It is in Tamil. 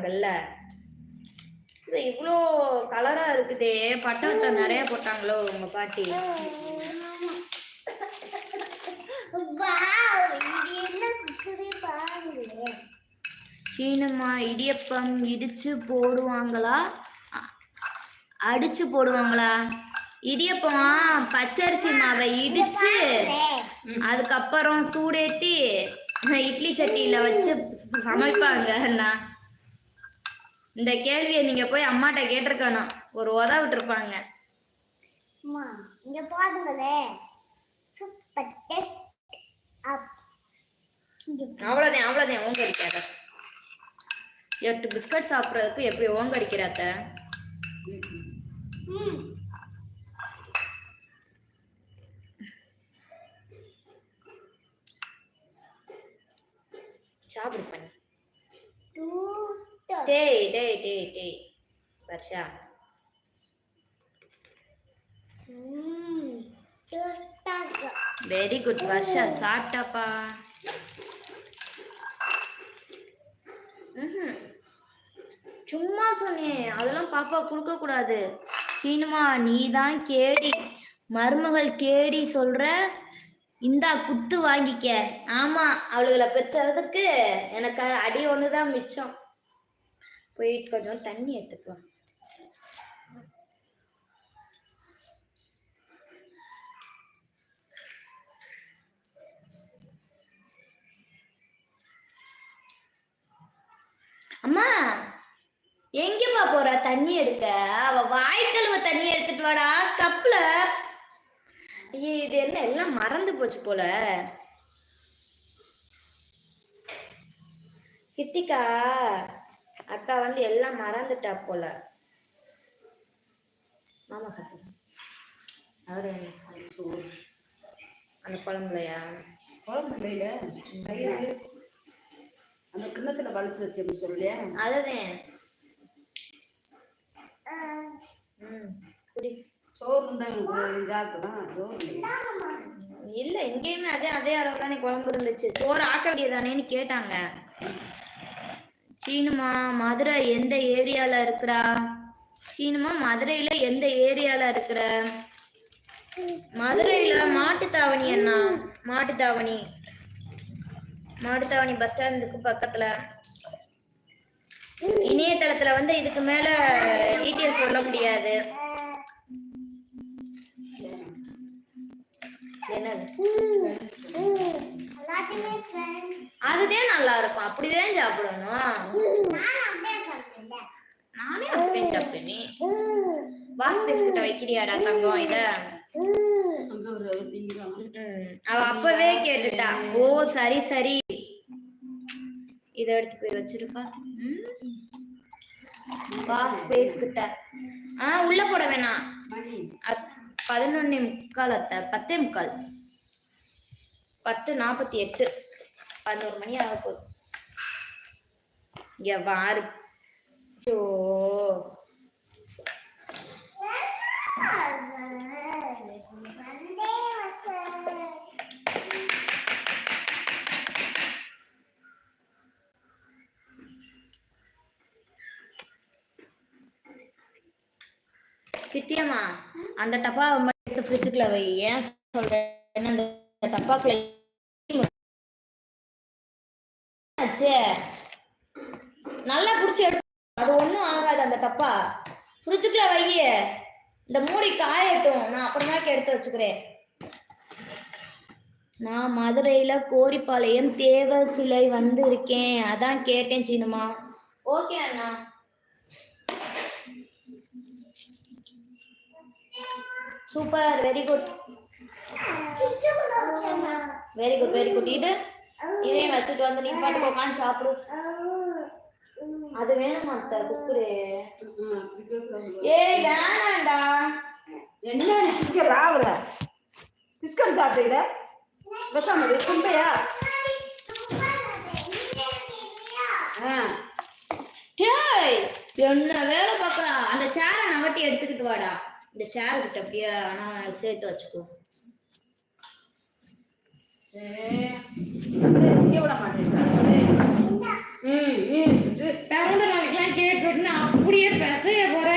போட்டாங்கல்ல. இவ்வளோ கலரா இருக்குதே, பட்டத்தை நிறைய போட்டாங்களோ உங்க பாட்டி. சீனம்மா இடியப்பம் இடிச்சு போடுவாங்களா அடிச்சு போடுவாங்களா? இடியப்பமா பச்சரிசி மாவை இடிச்சு அதுக்கப்புறம் சூடேத்தி இட்லி சட்டியில வச்சு சமைப்பாங்க. இந்த கேள்வியை நீங்க போய் அம்மாட்ட கேட்டிருக்கணும், ஒரு உதவ விட்டுருப்பாங்க. அவ்வளோதான் அவ்வளோதான். ஓங்க அடிக்காத. 8 பிஸ்கட் சாப்பிட்றதுக்கு எப்படி ஓங்க அடிக்கிறாத்த? சாப்பிடு பண்ணி. டேய் டேய் டேய் டேய் வர்ஷா. வெரி குட் வர்ஷா, சாப்பிட்டாப்பா. சும்மா சொன்னேன், அதெல்லாம் பாப்பா கொடுக்க கூடாது. சீனுமா நீ தான் கேடி, மருமகள் கேடி சொல்ற. இந்தா குத்து வாங்கிக்க. ஆமா, அவளுகளை பெற்றதுக்கு எனக்கு அடி ஒண்ணுதான் மிச்சம். போய் கொஞ்சம் தண்ணி எடுத்துப்போம். அம்மா எங்கப்பா போற தண்ணி எடுக்க? அவ வாய்க்கழுவ தண்ணி எடுத்துட்டு வாடா கப்ல. இது என்ன எல்லாம் மறந்து போச்சு போல. கித்திகா அக்கா வந்து எல்லாம் மறந்துட்டா போல. மாமா கத்து அவரு அந்த குழம்புலையா? குழம்புலையில அந்த கிண்ணத்துல வலிச்சு வச்சு சொல்லியா? அதுதான். இல்ல இங்கேயுமே அதே அளவு தானே குழம்பு இருந்துச்சு. சோறு ஆக்க வேண்டியதானேன்னு கேட்டாங்க. சீனுமா மதுரை எந்த ஏரியால இருக்கிறா? சீனுமா மதுரையில எந்த ஏரியால இருக்கிற? மதுரையில மாட்டுத்தாவணி அண்ணா. மாட்டுத்தாவணி பஸ் ஸ்டாண்டுக்கு பக்கத்துல. இணையதளத்துல வந்து இதுக்கு மேல டீட்டெயில் சொல்ல முடியாது. அதுதான் நல்லா இருக்கும், அப்படிதான் சாப்பிடணும். நானே அப்படியே சாப்பிடுவேன். பாஸ் பேஸ்கிட்ட வைக்கிறியாடா தங்கம் இத? அவ அப்பவே கேட்டுட்டா. ஓ சரி சரி, இத எடுத்து போய் வச்சிருப்பா. பாஸ் பேஸ்கிட்ட உள்ள போட வேணாம். 11:45 அத்தை. 10:45 10:48 11 மணி ஆக போகுது. இங்க வாரு. கிட்டியம்மா அந்த டப்பா எடுத்து ஃப்ரிட்ஜுக்குள்ள வை. ஏன் சொல்றேன், அந்த டப்பாக்குள்ள நல்லா குடிச்சு எடுத்து. அது ஒன்றும் ஆகாது. அந்த டப்பா ஃப்ரிட்ஜுக்குள்ள வை. இந்த மூடி காயட்டும், நான் அப்புறமாக்கு எடுத்து வச்சுக்கிறேன். நான் மதுரையில கோரிப்பாளையம் தேவர் சிலை வந்து இருக்கேன், அதான் கேட்டேன் சீனுமா. ஓகே அண்ணா. Super, very good very good very good. இதையும் வச்சுட்டு வந்து நீ பாட்டுக்கு உட்காந்து சாப்பிடு. அது வேணுமா குக்குரு? ஏய் வேணாண்டா. என்ன ராவல பிஸ்கட் சாப்பிட்டீங்க? விஷம் குண்டையா? என்ன வேலை பார்க்கறா? அந்த சேரை நகட்டி எடுத்துக்கிட்டு வாடா. இந்த சேர் கிட்ட அப்படியே ஆனால் சேர்த்து வச்சுக்கோ. விட மாட்டேன். அப்படியே பிசைய போற